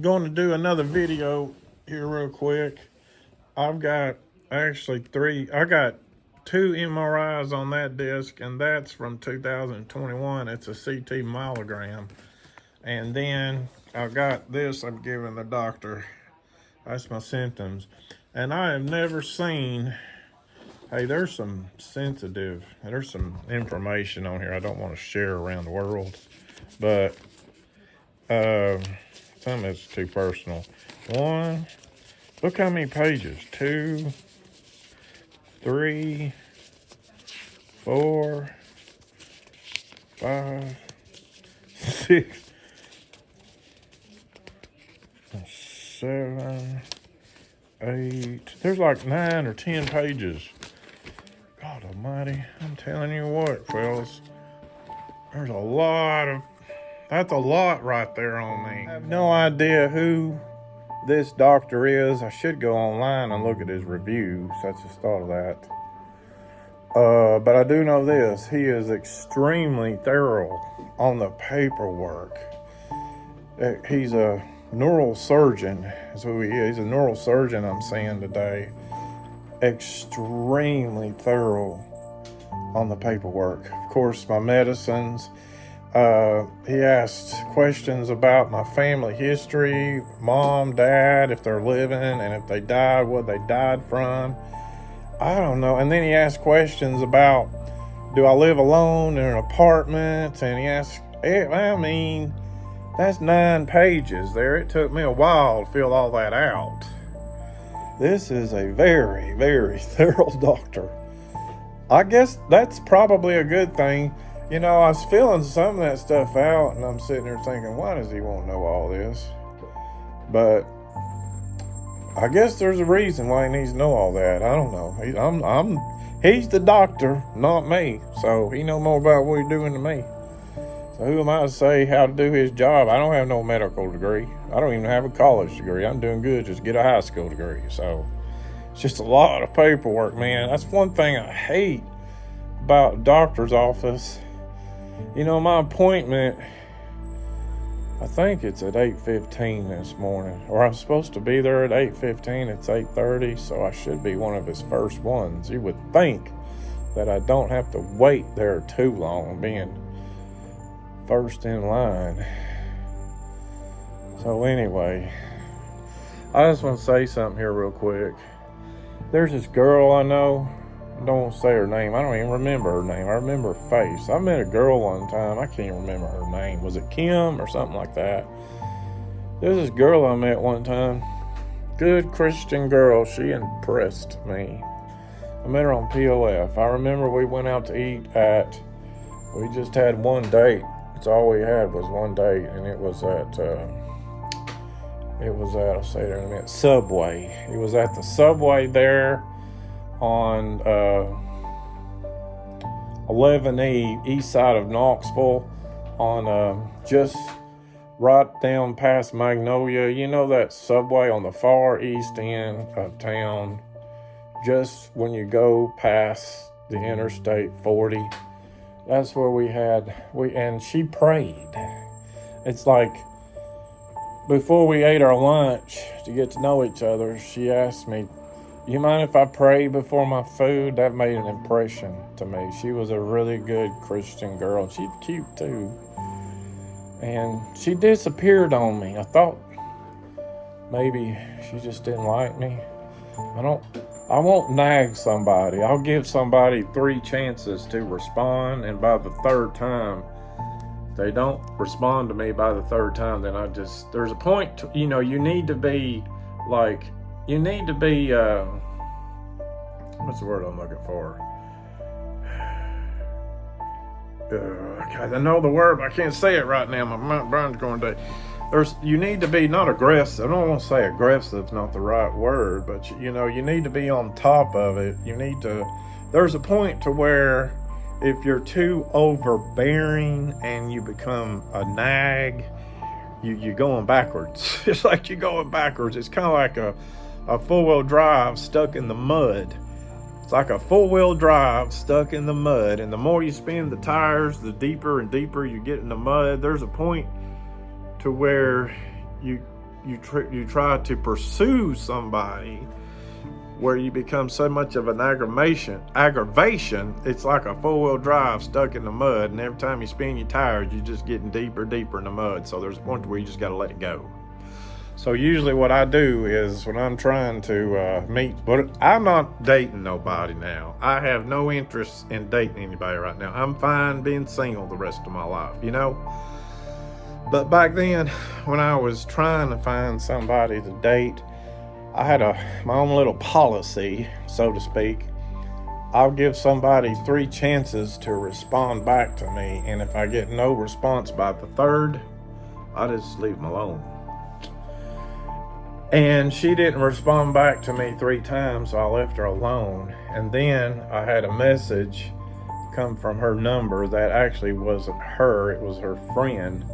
going to do another video here real quick. I've got actually three. I got two MRIs on that disc, and that's from 2021. It's a CT myelogram. And then I've got this I'm giving the doctor. That's my symptoms. And I have never seen, hey, there's some information on here I don't want to share around the world. But some of it's too personal. One, look how many pages. 2, 3, 4, 5, 6, 7, 8. There's like 9 or 10 pages. God almighty, I'm telling you what, fellas. There's a lot of, that's a lot right there on me. I have no idea who this doctor is. I should go online and look at his reviews. I just thought of that. But I do know this. He is extremely thorough on the paperwork. He's a neurosurgeon, is who he is. He's a neurosurgeon, I'm saying today. Extremely thorough on the paperwork. Of course, my medicines. He asked questions about my family history, mom, dad, if they're living, and if they died, what they died from. I don't know. And then he asked questions about, do I live alone in an apartment? And he asked, I mean, that's 9 pages there. It took me a while to fill all that out. This is a very, very thorough doctor. I guess that's probably a good thing. You know, I was filling some of that stuff out, and I'm sitting there thinking, why does he want to know all this? But I guess there's a reason why he needs to know all that. I don't know. He's the doctor, not me. So he knows more about what he's doing than me. So who am I to say how to do his job? I don't have no medical degree. I don't even have a college degree. I'm doing good just get a high school degree. So it's just a lot of paperwork, man. That's one thing I hate about a doctor's office. You know, my appointment, I think it's at 8:15 this morning, or I'm supposed to be there at 8:15. It's 8:30, so I should be one of his first ones. You would think that I don't have to wait there too long, being first in line. So anyway, I just want to say something here real quick. There's this girl I know. I don't want to say her name. I don't even remember her name. I remember her face. I met a girl one time. I can't remember her name. Was it Kim or something like that? There's this girl I met one time. Good Christian girl. She impressed me. I met her on POF. I remember we went out to eat we just had one date. That's all we had was one date, and it was at I'll say it in a minute, Subway. It was at the Subway there on 11E, east side of Knoxville, on just right down past Magnolia. You know that Subway on the far east end of town, just when you go past the Interstate 40. That's where and she prayed. It's like, before we ate our lunch to get to know each other, she asked me, you mind if I pray before my food? That made an impression to me. She was a really good Christian girl. She's cute too. And she disappeared on me. I thought maybe she just didn't like me. I won't nag somebody. I'll give somebody 3 chances to respond, and by the 3rd time, they don't respond to me by the 3rd time, then there's a point to, you know, you need to be, what's the word I'm looking for? I know the word, but I can't say it right now. My brain's going to. You need to be not aggressive. I don't want to say aggressive, not the right word, but you need to be on top of it. There's a point to where if you're too overbearing and you become a nag, you're going backwards. It's like you're going backwards. It's kind of like a 4-wheel drive stuck in the mud. It's like a 4-wheel drive stuck in the mud, and the more you spin the tires, the deeper and deeper you get in the mud. There's a point to where you try to pursue somebody where you become so much of an aggravation, it's like a four-wheel drive stuck in the mud, and every time you spin your tires, you're just getting deeper in the mud. So there's a point where you just got to let it go. So usually what I do is when I'm trying to meet, but I'm not dating nobody now. I have no interest in dating anybody right now. I'm fine being single the rest of my life, you know? But back then, when I was trying to find somebody to date, I had my own little policy, so to speak. I'll give somebody 3 chances to respond back to me, and if I get no response by the 3rd, I just leave them alone. And she didn't respond back to me 3 times, so I left her alone. And then I had a message come from her number that actually wasn't her, it was her friend,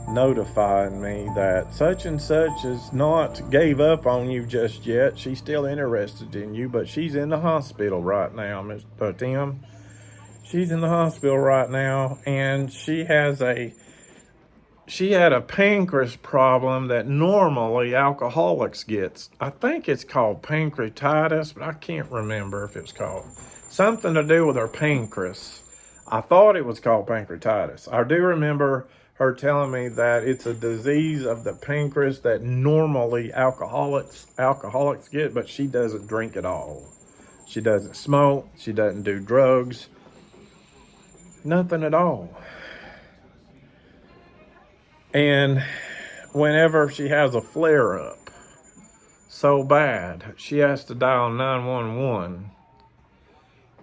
notifying me that such and such is not gave up on you just yet. She's still interested in you, but she's in the hospital right now, Mr. Tim. She's in the hospital right now, and she had a pancreas problem that normally alcoholics gets. I think it's called pancreatitis, but I can't remember if it's called something to do with her pancreas. I thought it was called pancreatitis. I do remember her telling me that it's a disease of the pancreas that normally alcoholics get, but she doesn't drink at all. She doesn't smoke. She doesn't do drugs. Nothing at all. And whenever she has a flare-up so bad, she has to dial 911.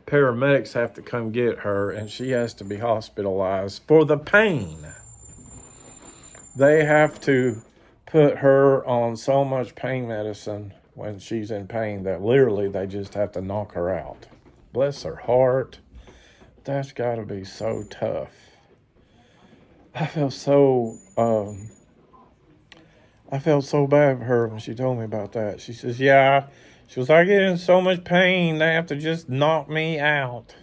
Paramedics have to come get her, and she has to be hospitalized for the pain. They have to put her on so much pain medicine when she's in pain that literally they just have to knock her out. Bless her heart. That's got to be so tough. I felt so bad for her when she told me about that. She says, yeah, she was, I get in so much pain, they have to just knock me out.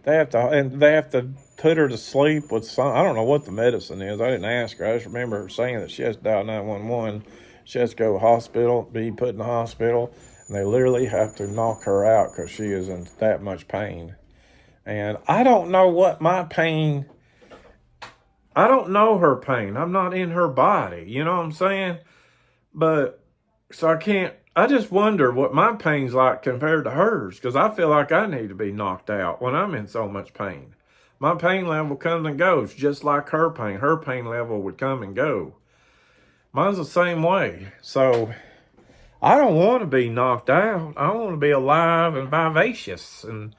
They have to put her to sleep with some, I don't know what the medicine is. I didn't ask her. I just remember her saying that she has to dial 911. She has to go to the hospital, be put in the hospital, and they literally have to knock her out because she is in that much pain. And I don't know what my pain, I don't know her pain. I'm not in her body. You know what I'm saying? But, so I just wonder what my pain's like compared to hers, because I feel like I need to be knocked out when I'm in so much pain. My pain level comes and goes, just like her pain. Her pain level would come and go. Mine's the same way. So I don't want to be knocked out. I want to be alive and vivacious and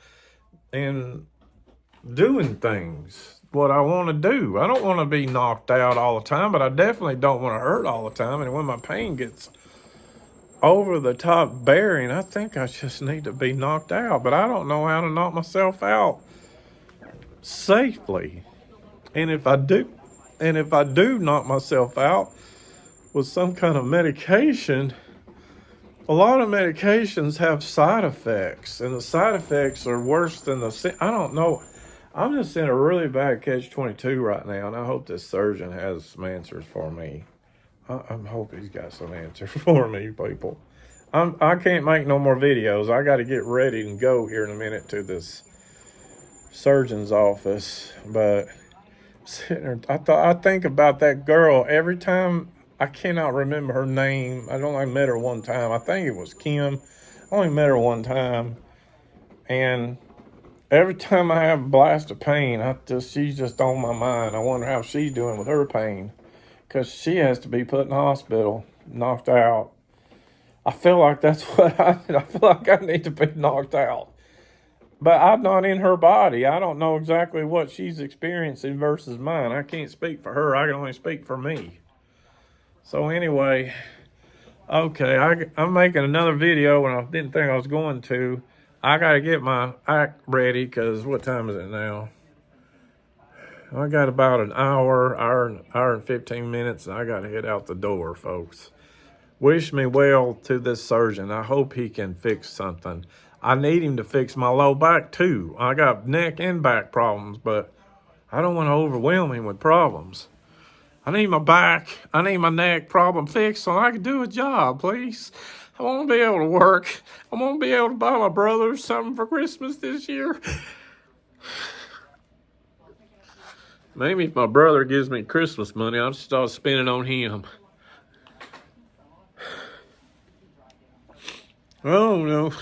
doing things, what I want to do. I don't want to be knocked out all the time, but I definitely don't want to hurt all the time. And when my pain gets over the top bearing, I think I just need to be knocked out. But I don't know how to knock myself out safely. And if I do knock myself out with some kind of medication, a lot of medications have side effects, and the side effects are worse than I don't know. I'm just in a really bad catch-22 right now, and I hope this surgeon has some answers for me. I hope he's got some answers for me, people. I can't make no more videos. I got to get ready and go here in a minute to this surgeon's office. But sitting there, I think about that girl every time. I cannot remember her name. I only met her one time. I think it was Kim. I only met her one time, and every time I have a blast of pain, she's just on my mind. I wonder how she's doing with her pain, because she has to be put in the hospital, knocked out. I feel like that's what I feel like I need to be knocked out. But I'm not in her body. I don't know exactly what she's experiencing versus mine. I can't speak for her. I can only speak for me. So anyway, okay, I'm making another video, and I didn't think I was going to. I got to get my act ready, because what time is it now? I got about an hour and 15 minutes, and I got to head out the door, folks. Wish me well to this surgeon. I hope he can fix something. I need him to fix my low back too. I got neck and back problems, but I don't want to overwhelm him with problems. I need my back. I need my neck problem fixed so I can do a job, please. I want to be able to work. I want to be able to buy my brother something for Christmas this year. Maybe if my brother gives me Christmas money, I'll just start spending on him. I don't know.